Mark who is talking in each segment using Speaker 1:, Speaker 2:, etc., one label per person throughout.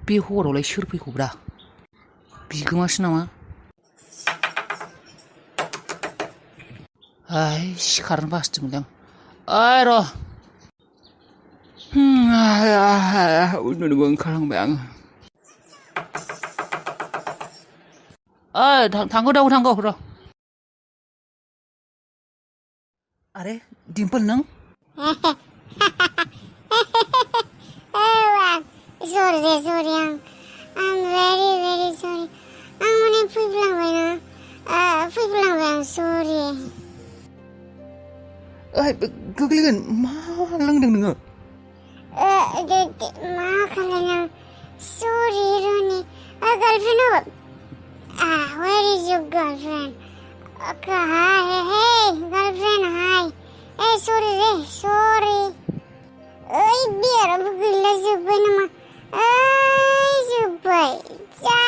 Speaker 1: बे हरावलाय सोर फैखौब्रा बिगोमासो नामा सिखारनो बासदोंमोनदां र' उन्दुनोबो ओंखारहांबाय आङो थांगौ र' अरे डिम्पल नों
Speaker 2: sorry I'm very sorry आं माने फैफ्लांबाय आं sorry
Speaker 1: गोग्लैगोन मा लोंदों नोङो
Speaker 2: मा खालायनो sorry रनि girlfriend where is your girlfriend okay hey girlfriend hi hey sorry बियाराबो गैला जोब्बाय नामा जोब्बाय दा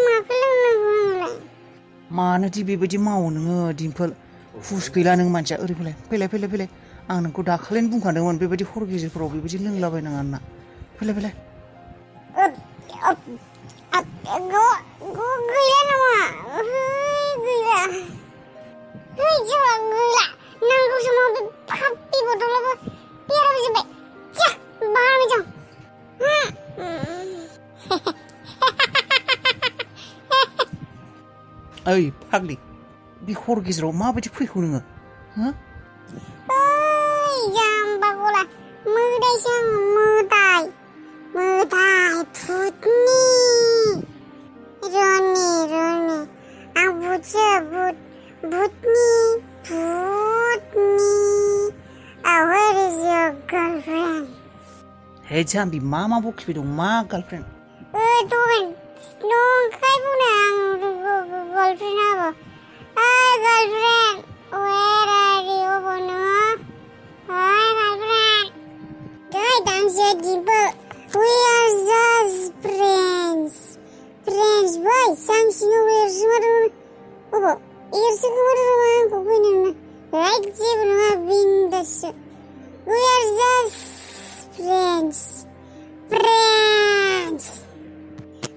Speaker 2: माखौ लोंनांगौ आंलाय
Speaker 1: मानोदि बेबायदि मावो नोङो डिम्पल हुस गैला नों मानसिया ओरै फैलाय आं नोंखौ दाखालिनो बुंखादोंमोन बेबायदि हर गेजेरफोराव बेबायदि लोंलाबायनाङा होनना फैलाय
Speaker 2: गैला नामा गैला नांगौ समाव बे फाप्पि बथलाबो बियाराबो जोब्बाय बाहार मोजां
Speaker 1: ओइ फाग्लि बे हर गेजेराव माबायदि फैखौ नोङो
Speaker 2: जाम्बा गला मोदायसो आं मोदाय भुतनि रनि आं भुतसो भुतनि where is your girlfriend
Speaker 1: हे जाम्बि मा बखिबाय दं मा गार्लफ्रेन्ड
Speaker 2: नंखाय बुंनो आं गार्लफ्रेन्डआबो girlfriend where are you अबाव नोङो girlfriend दानसे Dimple we are just friends बै सांसिङाव एरसोमादों अबाव एरसोखोमादों आंखौ फैनो जेबो नङा बिन्दाससो we are just friends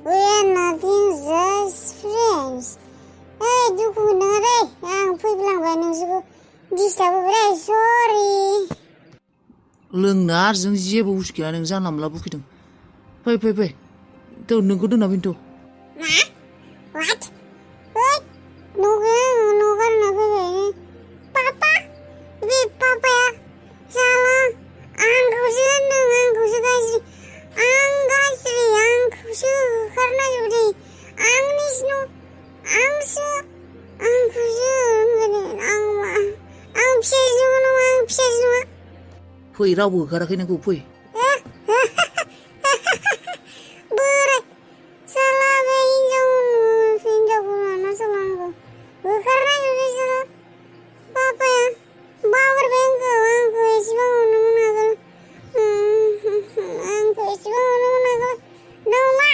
Speaker 2: we are nothing just friends दुखु मोननाङा दे आं फैफ्लांबाय नोंसोरखौ डिस्टार्ब होबाय sorry
Speaker 1: लोंनो आरो जों जेबो हुस गैया नों जानला मोनला बुखिदों फै नोंखौ दोनना फैनोथ'
Speaker 2: what न' गारना फैबाय पापा बे पापाया जाला आंखौसो होनदों आंखौसो गाज्रि आंखौसो होखारना जोबदों आंनिसो न' आंखौसो होनगोन आं फिसाजो नङा
Speaker 1: फै रावबो होखाराखै नोंखौ फै
Speaker 2: बोराय साला बे हिनजावखौ लाना सालानांगौ होखारना जोबदों साला पापाया बावगारबाय आंखौ एसेबां अनोमोन आगोल नंला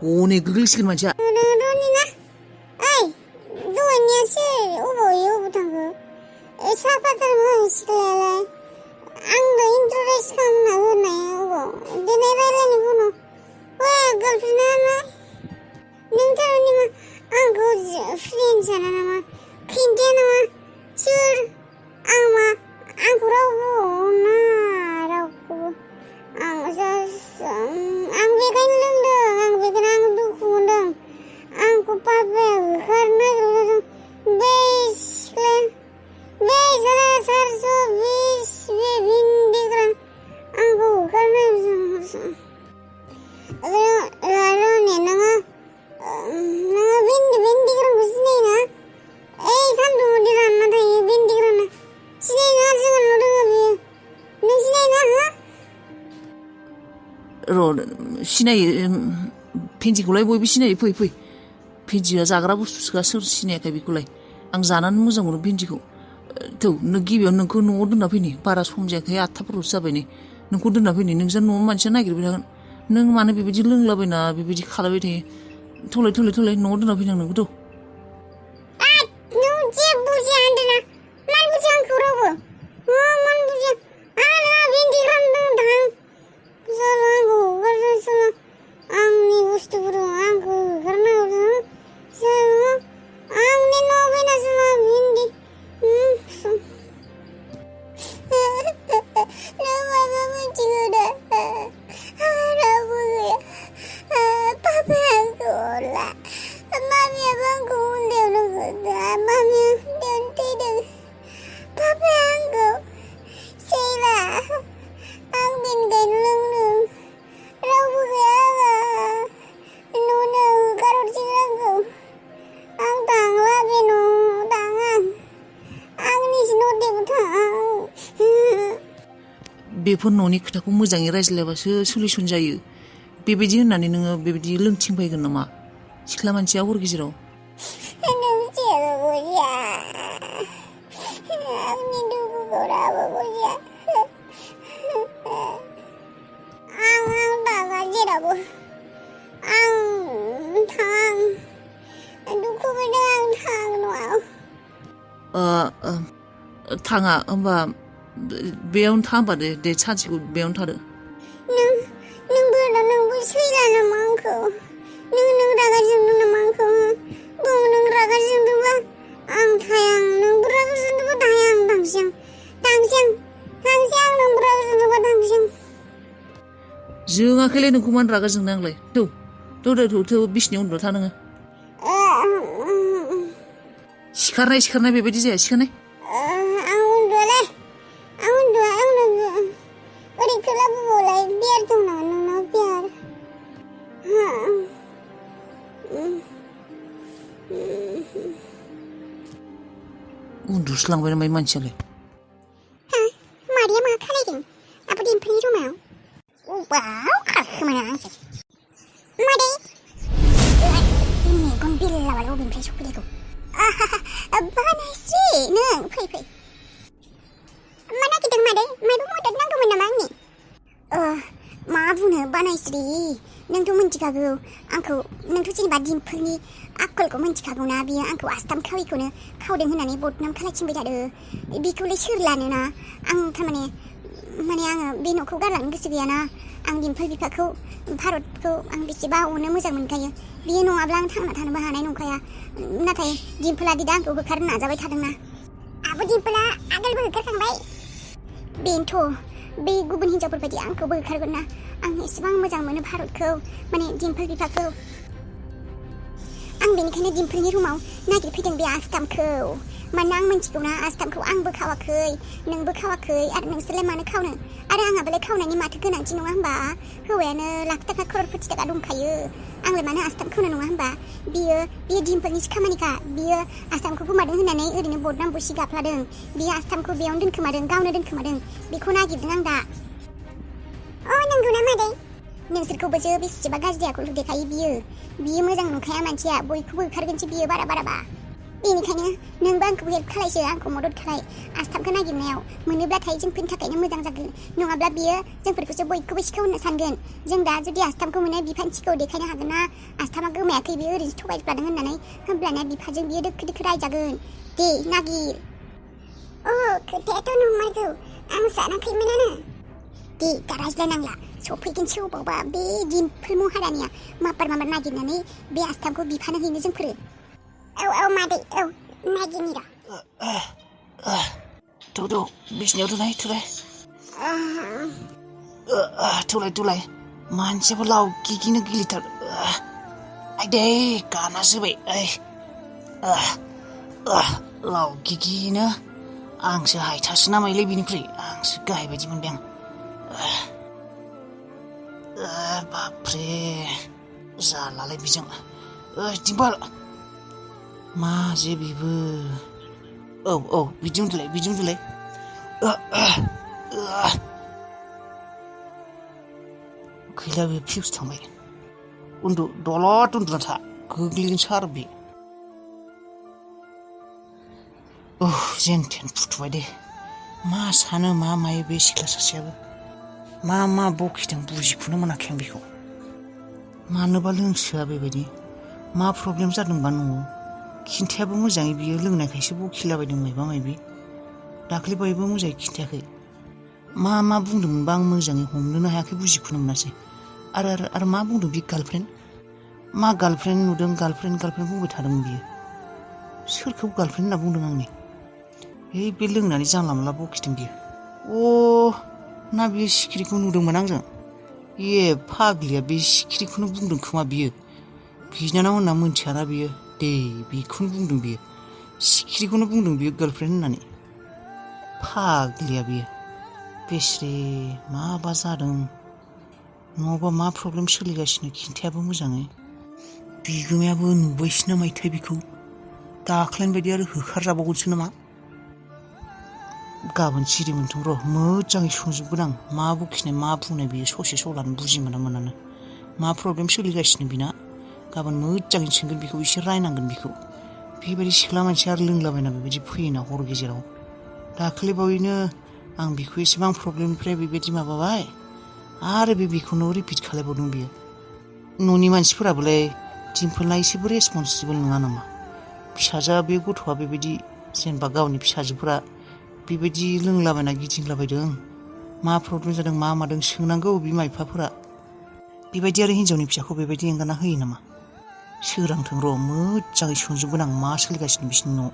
Speaker 1: हनै गोग्लैसिगोन मानसिया
Speaker 2: रनिना ओइ दहायनियासो अबाव थांखो साफाथारमोन सिख्लायालाय आंनो इन्ट्रडिउस खालामना होनाया अबाव दिनै रायलायनो बुङो गार्लफ्रेन्डआलाय नोंथारनि मा आंखौ फ्रेन्ड साना नामा खिन्थाया नामा सोर आंखौ रावबो अना रावखौबो आं बेखायनो लोंदों आं दुखु मोनदों आंखौ पापाया होखारना जोबदों बे सिख्लाया बे साला 420 बे भिन्डिग्रा आंखौ होखारना रनि नोङो भिन्डिग्राखौ सिनायोना ओइ सान्दुंआवदि रानना थायो भिन्डिग्राना सिनायना जोंहा न' दङ बियो नों सिनायोना
Speaker 1: सिनायो भिन्दिखौलाय बयबो सिनायो फै भिन्दिया जाग्रा बुस्थुसोखा सोर सिनायाखै बेखौलाय आं जानानै मोजां मोनो भिन्दिखौ नों गिबियाव नोंखौ न'आव दोनना फैनि बारा सम जायाखै 8थाफोरल'सो जाबाय नै नोंखौ दोनना फैनि नोंसोर न'आव मानसिया नागिरबाय थागोन नों मानो बेबायदि लोंलाबायना बेबायदि खालामबाय थायो थौलाय न'आव दोनना फैनांगौथ'
Speaker 2: नों जेबो बुजिया होनदोंना मानो बुजिया आंखौ रावबो मानो बुजिया आंहा भिन्दिग्रा होनदों
Speaker 1: बेफोर न'नि खोथाखौ मोजाङै रायज्लायबासो सलिउसन जायो बेबायदि होननानै नोङो बेबायदि लोंथिंबायगोन नामा सिख्ला मानसिया हर गेजेराव
Speaker 2: नों जेबो बुजिया आंनि दुखुखौ रावबो बुजिया आं थाङा जेरावबो आं दुखु मोनो आं थाङा
Speaker 1: थाङा होमबा बेयावनो था होमबा दे सानसेखौ बेयावनो थादो
Speaker 2: नोंबो सैला नामा आंखौ नों रागा जोंदों नामा आंखौ नों रागा जोंदोंबा आं थाया नोंबो रागा जोंदोंबा थाया आं थांसै आं नोंबो रागा जोंदोंबा थांसै
Speaker 1: जोङाखैलै नोंखौ मानो रागा जोंनो आंलाय थौ बिसिनायाव उन्दुना था नोङो सिखारनाय बेबायदि जाया सिखारनाय
Speaker 2: आं उन्दुआ आंनो ओरै खोलाबोबावलाय बियार दं नामा नोंनाव बियार
Speaker 1: उन्दुस्लांबाय नामा मानसियालाय
Speaker 2: मादैया मा खालायदों आबो दिम्फुनि रुमाव बाव खारखोमाना आंसो मादै मेगन बिलाबालाय अबेनिफ्राय सफैनायखौ बानायस्रि नों फै मा नागिरदों मादै मायबा मदद नांगौमोन नामा आंनि मा बुंनो बानायस्रि नोंथ' मिन्थिखागौ आंखौ नोंथ' जेनेबा दिम्पुलनि आखलखौ मिन्थिखागौ ना बियो आंखौ आस्थाम खाविखौनो खावदों होननानै बदनाम खालायथिंबाय थादों बेखौलाय सोर लानोना आं थारमाने आङो बे न'खौ गारलांनो गोसो गैयाना आं दिम्पुल बिफाखौ भारतखौ आं बेसेबा अनो मोजां मोनखायो बियो नङाब्ला आं थांना थानोबो हानाय नंखाया नाथाय दिम्पुला दा आंखौ होखारनो नाजाबाय थादोंना आबो दिम्पुला आगोलबो होखारखांबाय बेनोथ' बे गुबुन हिन्जावफोरबायदि आंखौबो होखारगोन ना आं एसेबां मोजां मोनो भारतखौ माने दिम्पुल बिफाखौ आं बेनिखायनो दिम्पुलनि रुमाव नागिरफैदों बे आस्थामखौ मानोना आं मिन्थिगौना आस्थामखौ आंबो खावाखै नोंबो खावाखै आरो नोंसोरलाय मानो खावनो आरो आंहाबोलाय खावनायनि माथो गोनांथि नङा होमबा हौवायानो लाख थाखा खर'रपति थाखा दंखायो आंलाय मानो आस्थाम खावनो नङा होमबा बियो दिम्पुलनिसो खामानिखा बियो आस्थामखौ गोमादों होननानै ओरैनो बदनाम बुसि गाफ्लादों बियो आस्थामखौ बेयावनो दोनखोमादों गावनो दोनखोमादों बेखौ नागिरदों आं दा नंगौना मादै नोंसोरखौबोसो बेसेबा गाज्रि आखल देखायो बियो मोजां नंखाया मानसिया बयखौबो होखारगोनसो बियो बाराबा बेनिखायनो नोंबो आंखौ हेल्प खालायसो आंखौ मदद खालाय आस्थामखौ नागिरनायाव मोनोब्लाथाय जोंफोरनि थाखायनो मोजां जागोन नङाब्ला बियो जोंफोरखौसो बयखौबो सिखावनो सानगोन जों दा जुदि आस्थामखौ मोनो बिफानि सिगाङाव देखायनो हागोन ना आस्थामा गोमायाखै बियो ओरैनो थगायफ्लादों होननानै होमब्लाना बिफाजों बियो दोखो रायजागोन दे नागिर खोथायाथ' नंमारगौ आं सानाखैमोनानो दे दा रायज्लायनांला सफैगोनसो अबावबा बे दिम्पुल महारानिया माबार नागिरनानै बे आस्थामखौ बिफानो हैनो जोंफोरो मादै नागिरनि
Speaker 1: र' बिसिनायाव थौलाय मानसियाबो लाव गिगिनो गिलिथार आइदै गाना जोबाय लाव गिगिनो आंसो हायथासो नामायोलै बिनिफ्राय आंसो गाहाय बायदि मोनबाय आं बापरे जालालाय बिजों दिम्पल मा जे बेबो बिदि उन्दुलाय गैला बे फिउस थांबाय दलद उन्दुना था गोग्लैगोनसो आरो बे जेन थेन फुथुबाय दे मा सानो मा मायो बे सिख्ला सासेयाबो मा बखिदों बुजिखौनो मोनाखै आं बेखौ मानोबा लोंसोआ बेबायदि मा प्रब्लेम जादोंबा न'आव खिन्थायाबो मोजाङै बियो लोंनायखायसो बखिलाबायदों मायबा मायबि दाख्लैबायबो मोजाङै खिन्थायाखै मा बुंदोंमोनबा आं मोजाङै हमनोनो हायाखै बुजिखौनो मोनासै आरो मा बुंदों बे गार्लफ्रेन्ड नुदों गार्लफ्रेन्ड बुंबाय थादोंमोन बियो सोरखौ गार्लफ्रेन्ड होनना बुंदों आंनि बे लोंनानै जानला मोनला बखिदों बियो ना बियो सिखिरिखौ नुदोंमोन आंजों फाग्लिया बे सिखिरिखौनो बुंदों खोमा बियो बिनानाव होनना मोनथियाना बियो दे बेखौनो बुंदों बियो सिखिरिखौनो बुंदों बियो गार्लफ्रेन्ड होननानै फाग्लिया बियो बेस्रे माबा जादों नङाबा मा प्रब्लेम सोलिगासिनो खिन्थायाबो मोजाङै बिगोमायाबो नुबायसो नामायथाय बेखौ दाख्लैनि बायदि आरो होखारजाबावगोनसो नामा गाबोन सिरि मोनथों र' मोजाङै सोंजोबगोन आं मा बखिनाय मा बुंनाय बियो ससे सलानो बुजि मोनानो मा प्रब्लेम सोलिगासिनो बिना गाबोन मोजाङै सोंगोन बिखौ एसे रायनांगोन बिखौ बेबायदि सिख्ला मानसि आरो लोंलाबायना बेबायदि फैयोना हर गेजेराव दाख्लै बावैनो आं बिखौ एसेबां प्रब्लेमनिफ्राय बेबायदि माबाबाय आरो बेखौनो रिपिट खालायबावदों बियो न'नि मानसिफोराबोलाय दिम्पोलना एसेबो रेसपन्सिबोल नङा नामा फिसाजोआ बे गथ'आ बेबायदि जेनेबा गावनि फिसाजोफोरा बेबायदि लोंलाबायना गिदिंलाबायदों मा प्रब्लेम जादों मा मादों सोंनांगौ बिमा बिफाफोरा बेबायदि आरो हिन्जावनि फिसाखौ बेबायदि एंगारना होयो नामा सोरांथों र' मोजाङै सोंजोबगोन आं मा सोलिगासिनो बिसिनि न'आव